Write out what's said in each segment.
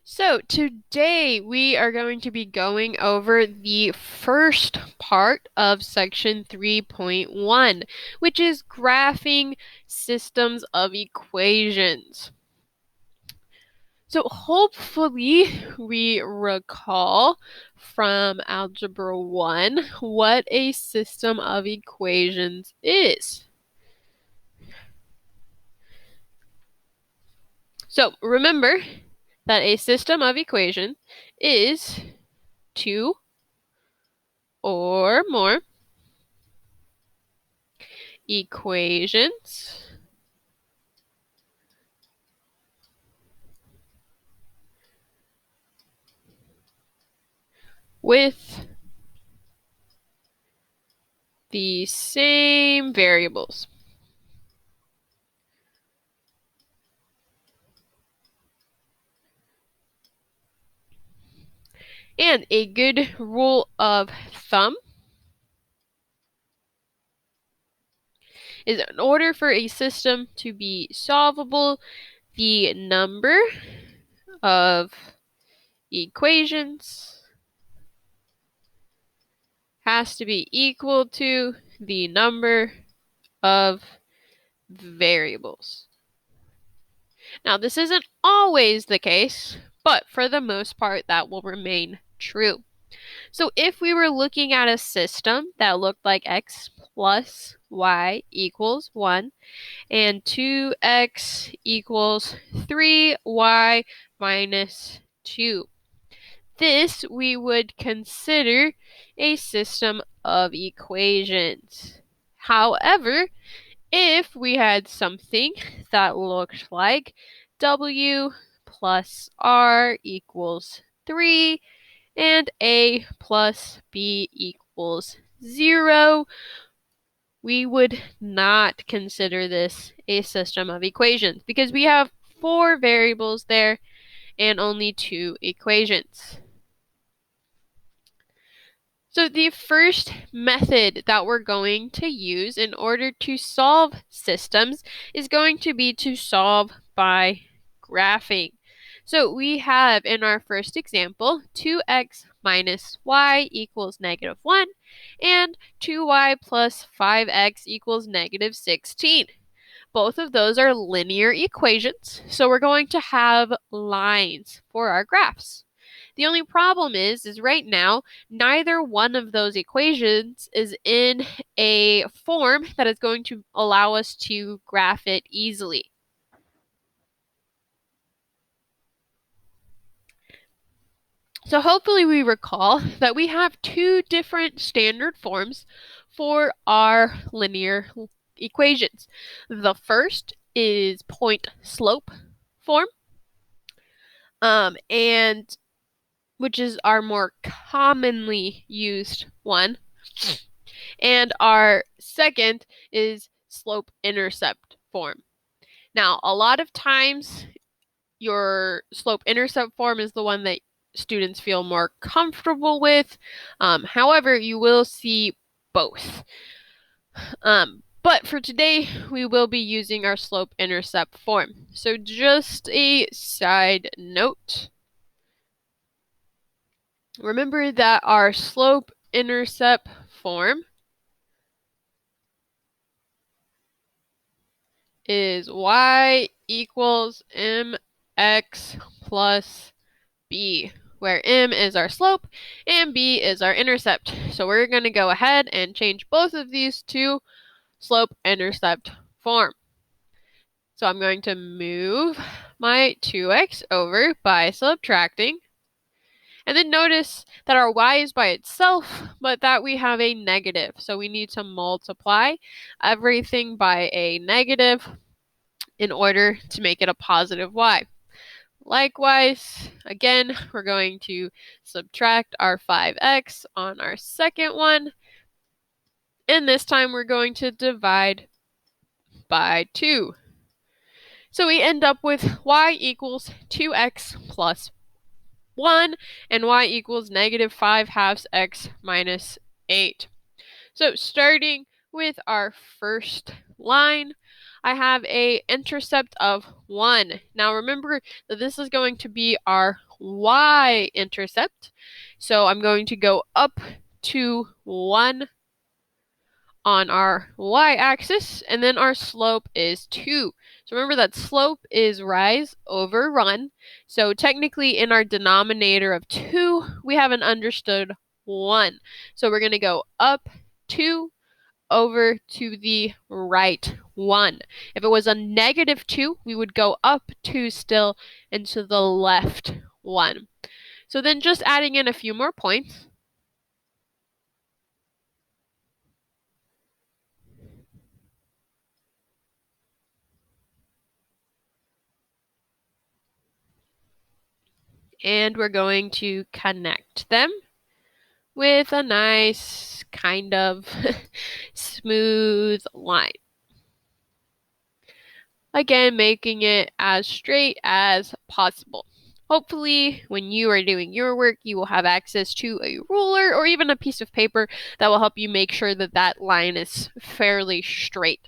So today we are going to be going over the first part of section 3.1, which is graphing systems of equations. So hopefully we recall from Algebra 1 what a system of equations is. So remember that a system of equations is two or more equations with the same variables. And a good rule of thumb is in order for a system to be solvable, the number of equations has to be equal to the number of variables. Now, this isn't always the case, but for the most part, that will remain true. So if we were looking at a system that looked like x plus y equals 1 and 2x equals 3y minus 2, this we would consider a system of equations. However, if we had something that looked like w plus r equals 3 and a plus b equals 0, we would not consider this a system of equations because we have 4 variables there and only 2 equations. So the first method that we're going to use in order to solve systems is going to be to solve by graphing. So we have in our first example 2x minus y equals negative 1 and 2y plus 5x equals negative 16. Both of those are linear equations, so we're going to have lines for our graphs. The only problem is right now, neither one of those equations is in a form that is going to allow us to graph it easily. So hopefully we recall that we have two different standard forms for our linear equations. The first is point slope form, and which is our more commonly used one. And our second is slope intercept form. Now, a lot of times your slope intercept form is the one that students feel more comfortable with. However, you will see both. But for today, we will be using our slope intercept form. So just a side note. Remember that our slope intercept form is y equals mx plus b, where m is our slope and b is our intercept. So we're going to go ahead and change both of these to slope intercept form. So I'm going to move my 2x over by subtracting. And then notice that our y is by itself, but that we have a negative. So we need to multiply everything by a negative in order to make it a positive y. Likewise, again, we're going to subtract our 5x on our second one. And this time we're going to divide by 2. So we end up with y equals 2x plus 1 and y equals negative 5 halves x minus 8. So starting with our first line, I have a intercept of 1. Now remember that this is going to be our y-intercept. So I'm going to go up to 1 on our y-axis, and then our slope is 2. So remember that slope is rise over run. So technically in our denominator of 2, we have an understood 1. So we're going to go up 2 over to the right 1. If it was a negative 2, we would go up 2 still and to the left 1. So then just adding in a few more points. And we're going to connect them with a nice kind of smooth line. Again, making it as straight as possible. Hopefully, when you are doing your work, you will have access to a ruler or even a piece of paper that will help you make sure that that line is fairly straight.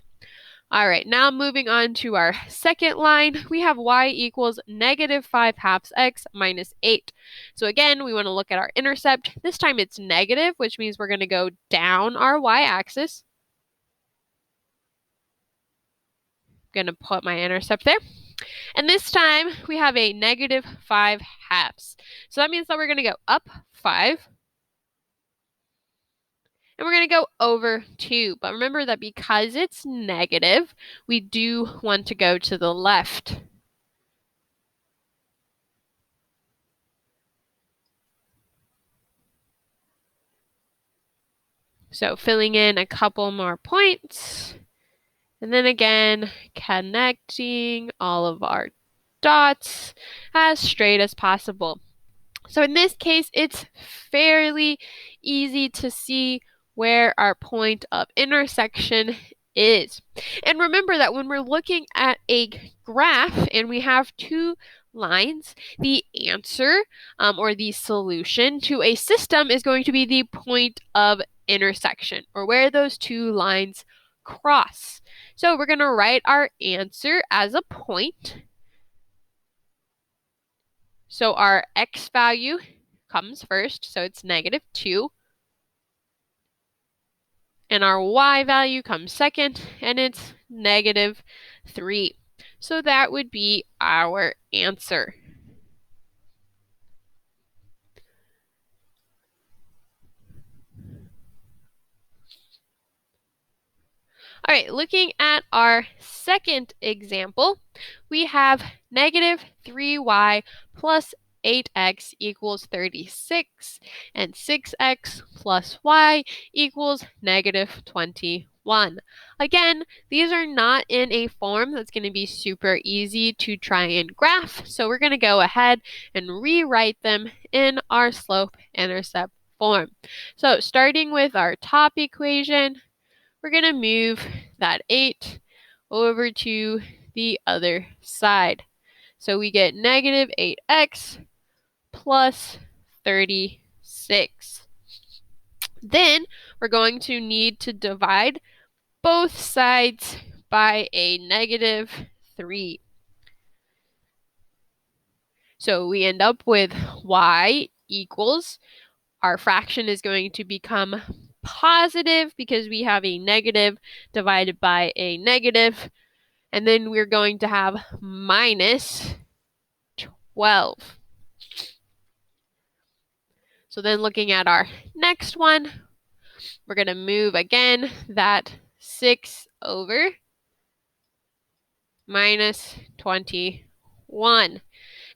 All right, now moving on to our second line, we have y equals negative 5/2 x minus 8. So again, we want to look at our intercept. This time it's negative, which means we're going to go down our y-axis. I'm going to put my intercept there. And this time we have a negative 5/2. So that means that we're going to go up 5. And we're going to go over 2. But remember that because it's negative, we do want to go to the left. So filling in a couple more points. And then again, connecting all of our dots as straight as possible. So in this case, it's fairly easy to see where our point of intersection is. And remember that when we're looking at a graph and we have two lines, the answer or the solution to a system is going to be the point of intersection, or where those two lines cross. So we're going to write our answer as a point. So our x value comes first, so it's negative 2. And our y value comes second, and it's negative 3. So that would be our answer. All right, looking at our second example, we have negative 3y plus 8x equals 36, and 6x plus y equals negative 21. Again, these are not in a form that's going to be super easy to try and graph, so we're going to go ahead and rewrite them in our slope-intercept form. So starting with our top equation, we're going to move that 8 over to the other side. So we get negative 8x plus 36. Then we're going to need to divide both sides by a negative 3. So we end up with y equals, our fraction is going to become positive because we have a negative divided by a negative, and then we're going to have minus 12. So then looking at our next one, we're going to move again that 6 over minus 21.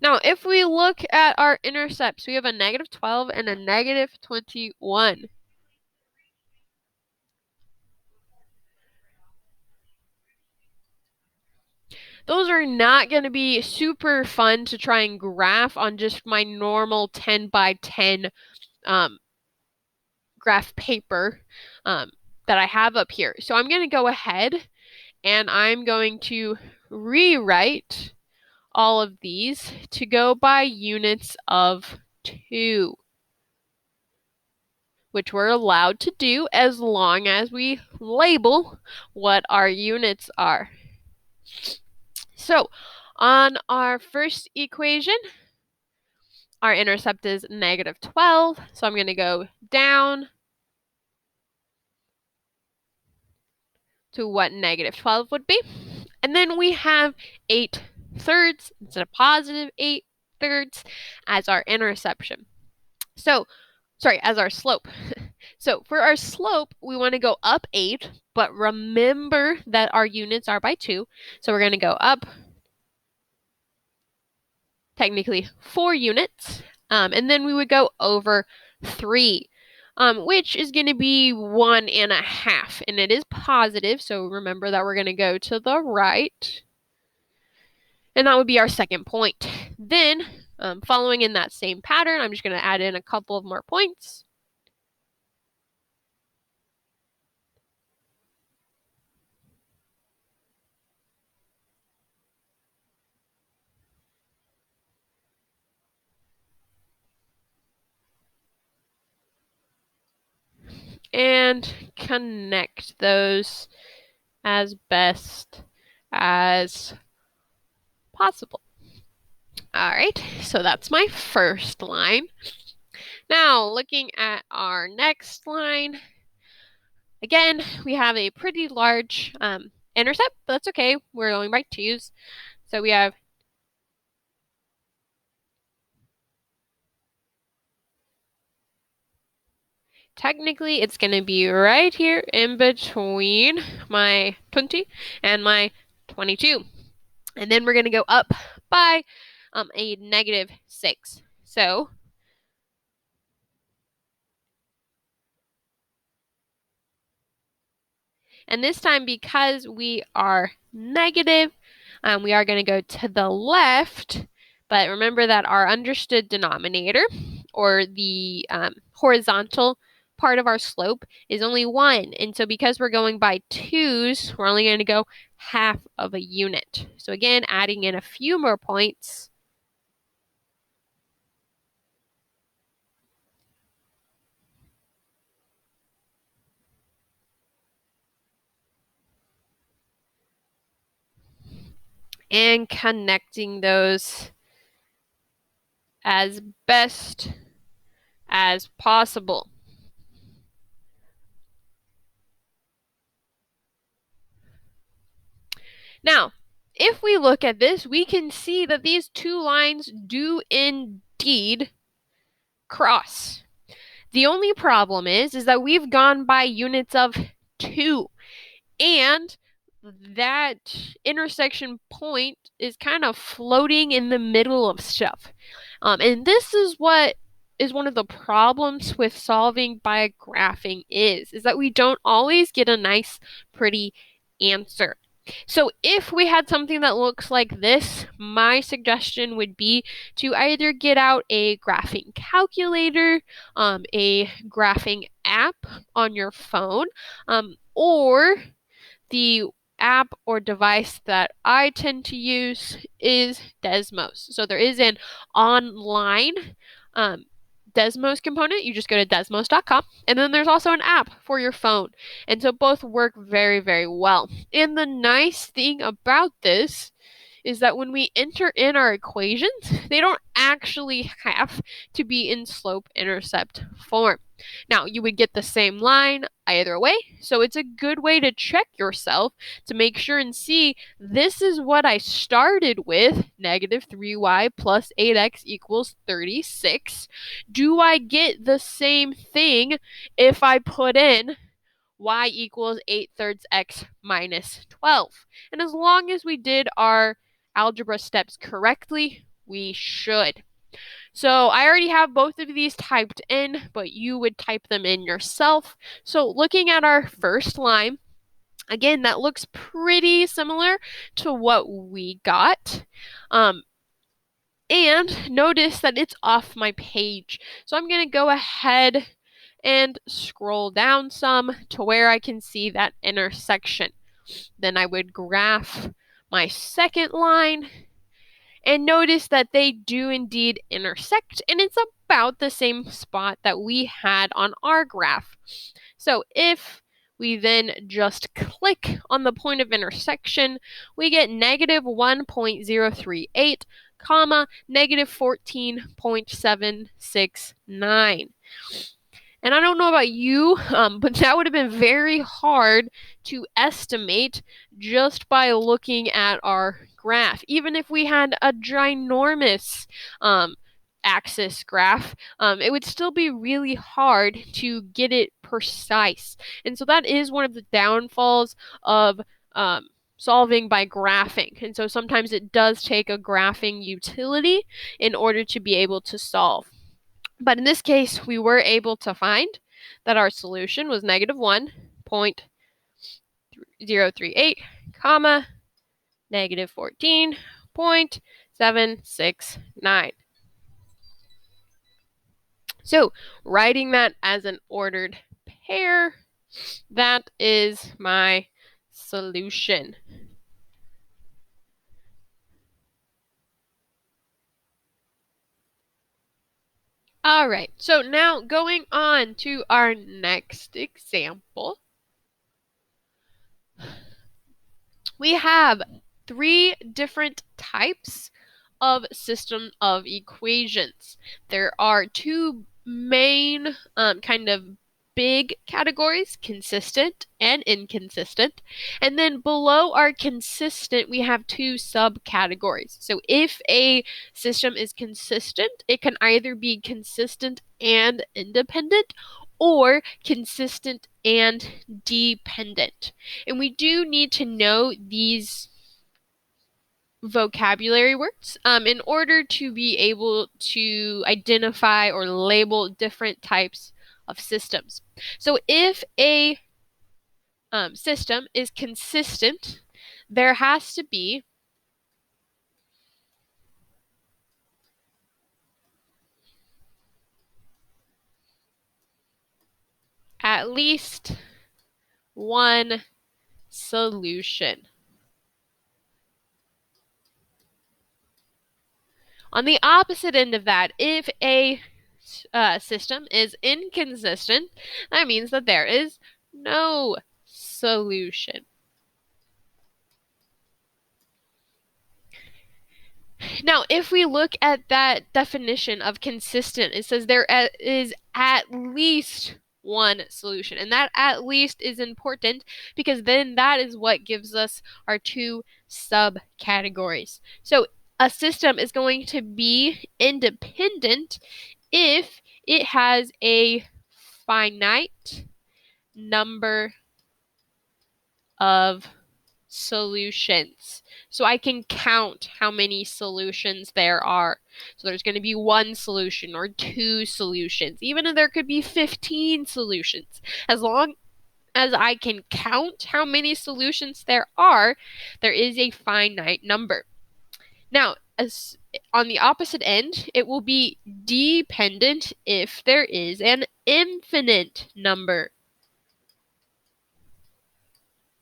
Now, if we look at our intercepts, we have a negative 12 and a negative 21. Those are not going to be super fun to try and graph on just my normal 10 by 10 graph paper that I have up here. So I'm going to go ahead and I'm going to rewrite all of these to go by units of 2, which we're allowed to do as long as we label what our units are. So on our first equation, our intercept is negative 12, so I'm going to go down to what negative 12 would be. And then we have 8/3 instead of positive 8/3 as our interception. As our slope. So for our slope, we want to go up 8, but remember that our units are by 2. So we're going to go up technically 4 units, and then we would go over 3, which is going to be 1.5, and it is positive, so remember that we're going to go to the right, and that would be our second point. Then, following in that same pattern, I'm just going to add in a couple of more points. And connect those as best as possible. All right, so that's my first line. Now, looking at our next line, again, we have a pretty large intercept, but that's okay. We're going by 2s. So we have technically it's going to be right here in between my 20 and my 22. And then we're going to go up by a negative 6. So and this time, because we are negative, we are going to go to the left. But remember that our understood denominator, or the horizontal part of our slope, is only 1. And so because we're going by 2s, we're only going to go half of a unit. So again, adding in a few more points. And connecting those as best as possible. Now, if we look at this, we can see that these two lines do indeed cross. The only problem is that we've gone by units of 2, and that intersection point is kind of floating in the middle of stuff. And this is what is one of the problems with solving by graphing is that we don't always get a nice, pretty answer. So if we had something that looks like this, my suggestion would be to either get out a graphing calculator, a graphing app on your phone, or the app or device that I tend to use is Desmos. So there is an online Desmos component. You just go to desmos.com, and then there's also an app for your phone. And so both work very, very well. And the nice thing about this is that when we enter in our equations, they don't actually have to be in slope-intercept form. Now, you would get the same line either way, so it's a good way to check yourself to make sure and see this is what I started with, negative 3y plus 8x equals 36. Do I get the same thing if I put in y equals 8/3 x minus 12? And as long as we did our algebra steps correctly, we should. So I already have both of these typed in, but you would type them in yourself. So looking at our first line, again, that looks pretty similar to what we got. And notice that it's off my page. So I'm going to go ahead and scroll down some to where I can see that intersection. Then I would graph my second line, and notice that they do indeed intersect, and it's about the same spot that we had on our graph. So if we then just click on the point of intersection, we get negative 1.038 comma, negative 14.769. And I don't know about you, but that would have been very hard to estimate just by looking at our graph. Even if we had a ginormous axis graph, it would still be really hard to get it precise. And so that is one of the downfalls of solving by graphing. And so sometimes it does take a graphing utility in order to be able to solve. But in this case, we were able to find that our solution was negative 1.038, comma, negative 14.769. So writing that as an ordered pair, that is my solution. All right, so now going on to our next example. We have 3 different types of system of equations. There are 2 main kind of big categories, consistent and inconsistent. And then below our consistent, we have 2 subcategories. So if a system is consistent, it can either be consistent and independent or consistent and dependent. And we do need to know these vocabulary words in order to be able to identify or label different types of systems. So if a system is consistent, there has to be at least one solution. On the opposite end of that, if a system is inconsistent, that means that there is no solution. Now, if we look at that definition of consistent, it says there is at least one solution. And that at least is important because then that is what gives us our 2 subcategories. So a system is going to be independent if it has a finite number of solutions. So I can count how many solutions there are. So there's going to be 1 solution or 2 solutions, even if there could be 15 solutions. As long as I can count how many solutions there is a finite number. Now, as on the opposite end, it will be dependent if there is an infinite number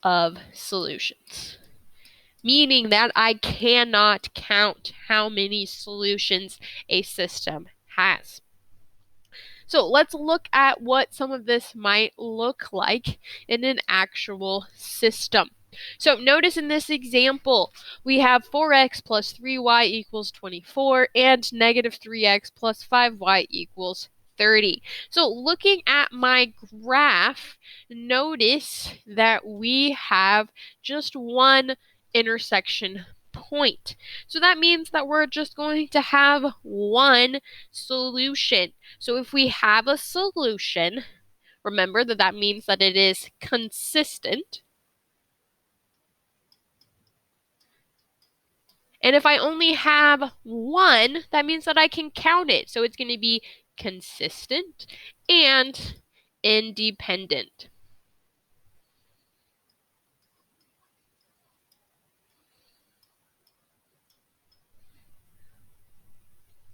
of solutions, meaning that I cannot count how many solutions a system has. So let's look at what some of this might look like in an actual system. So notice in this example, we have 4x plus 3y equals 24 and negative 3x plus 5y equals 30. So looking at my graph, notice that we have just one intersection point. So that means that we're just going to have one solution. So if we have a solution, remember that that means that it is consistent. And if I only have one, that means that I can count it. So it's going to be consistent and independent.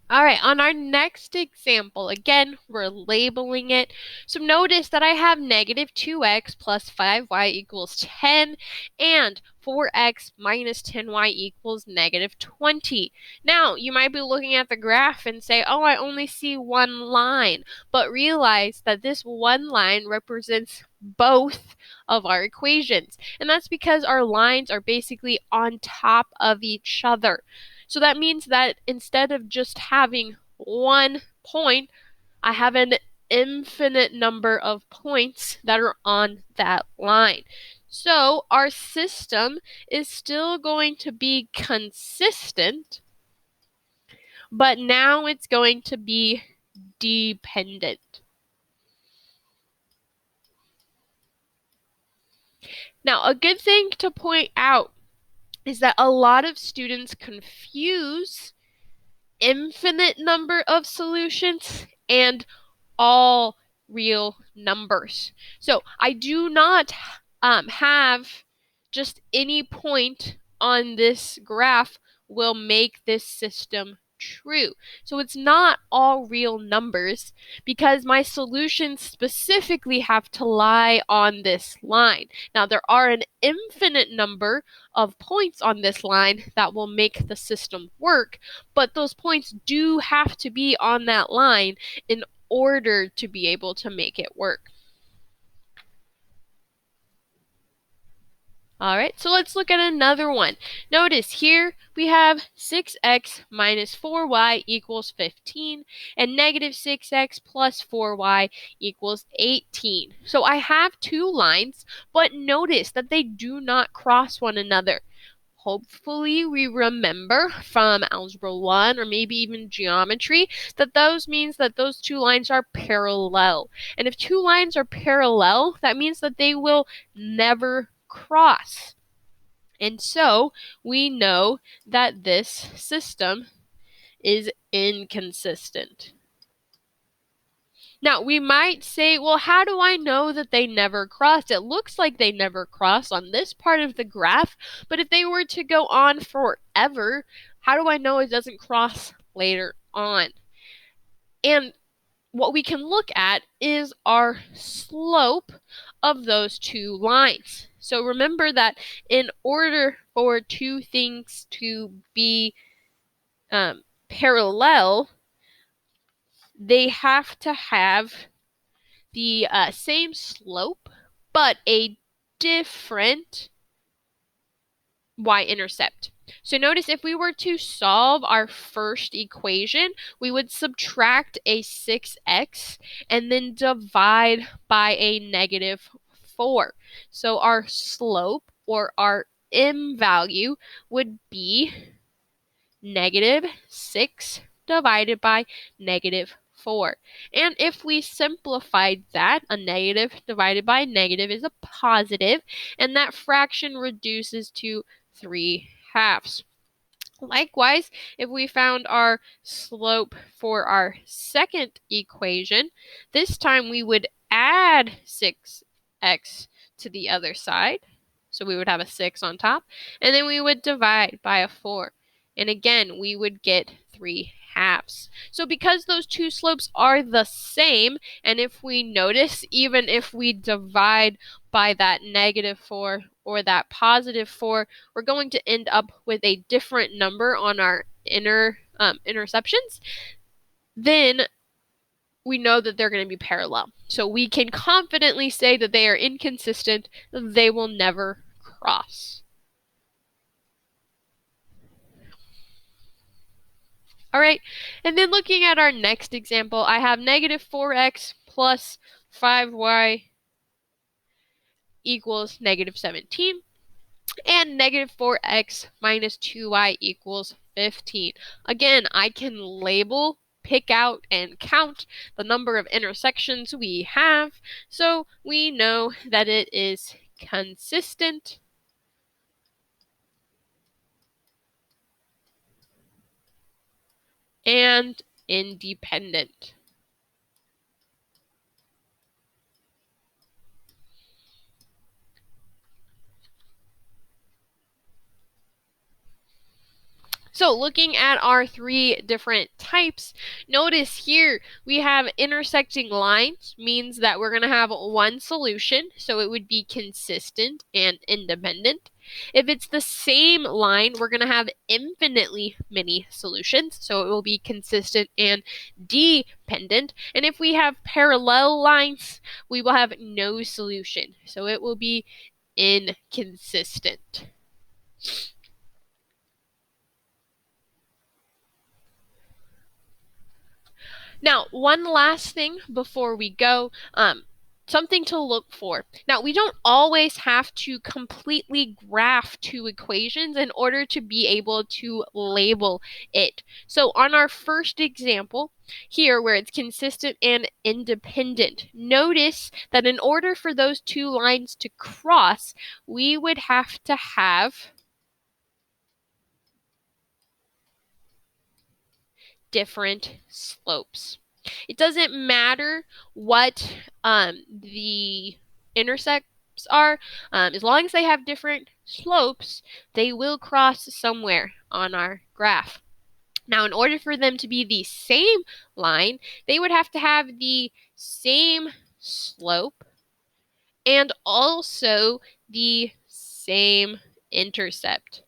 All right, on our next example, again, we're labeling it. So notice that I have negative 2x plus 5y equals 10 and 4x minus 10y equals negative 20. Now, you might be looking at the graph and say, oh, I only see one line, but realize that this one line represents both of our equations. And that's because our lines are basically on top of each other. So that means that instead of just having one point, I have an infinite number of points that are on that line. So our system is still going to be consistent, but now it's going to be dependent. Now, a good thing to point out is that a lot of students confuse infinite number of solutions and all real numbers. So I do not have just any point on this graph will make this system true. So it's not all real numbers because my solutions specifically have to lie on this line. Now there are an infinite number of points on this line that will make the system work, but those points do have to be on that line in order to be able to make it work. All right, so let's look at another one. Notice here we have 6x minus 4y equals 15 and negative 6x plus 4y equals 18. So I have two lines, but notice that they do not cross one another. Hopefully we remember from Algebra 1 or maybe even geometry that those means that those two lines are parallel. And if two lines are parallel, that means that they will never cross. And so we know that this system is inconsistent. Now, we might say, well, how do I know that they never crossed? It looks like they never crossed on this part of the graph, but if they were to go on forever, how do I know it doesn't cross later on? And what we can look at is our slope of those two lines. So remember that in order for two things to be parallel, they have to have the same slope, but a different y-intercept. So notice if we were to solve our first equation, we would subtract a 6x and then divide by a negative 4. So our slope, or our m value, would be negative 6 divided by negative 4. And if we simplified that, a negative divided by negative is a positive, and that fraction reduces to 3/2. Likewise, if we found our slope for our second equation, this time we would add 6x to the other side. So we would have a 6 on top, and then we would divide by a 4. And again, we would get 3/2. So because those two slopes are the same, and if we notice, even if we divide by that negative 4 or that positive 4, we're going to end up with a different number on our interceptions, then we know that they're going to be parallel. So we can confidently say that they are inconsistent, they will never cross. All right, and then looking at our next example, I have negative 4x plus 5y equals negative 17. And negative 4x minus 2y equals 15. Again, I can label, pick out, and count the number of intersections we have, so we know that it is consistent and independent. So looking at our three different types, notice here we have intersecting lines, means that we're going to have one solution, so it would be consistent and independent. If it's the same line, we're going to have infinitely many solutions, so it will be consistent and dependent. And if we have parallel lines, we will have no solution, so it will be inconsistent. Now, one last thing before we go, something to look for. Now, we don't always have to completely graph two equations in order to be able to label it. So on our first example here, where it's consistent and independent, notice that in order for those two lines to cross, we would have to have different slopes. It doesn't matter what the intercepts are, as long as they have different slopes, they will cross somewhere on our graph. Now, in order for them to be the same line, they would have to have the same slope and also the same intercept.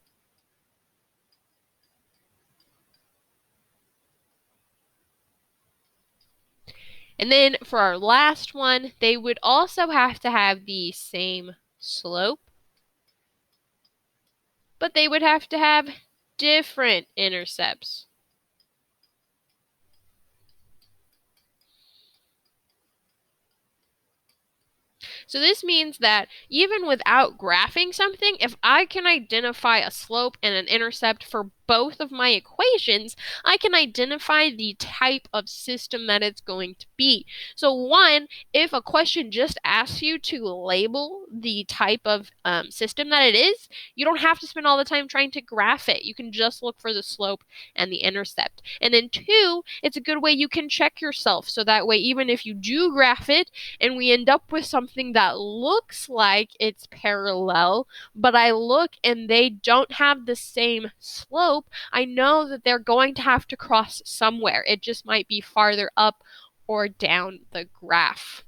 And then for our last one, they would also have to have the same slope, but they would have to have different intercepts. So this means that even without graphing something, if I can identify a slope and an intercept for both of my equations, I can identify the type of system that it's going to be. So one, if a question just asks you to label the type of system that it is, you don't have to spend all the time trying to graph it. You can just look for the slope and the intercept. And then two, it's a good way you can check yourself. So that way, even if you do graph it and we end up with something that looks like it's parallel, but I look and they don't have the same slope, I know that they're going to have to cross somewhere. It just might be farther up or down the graph.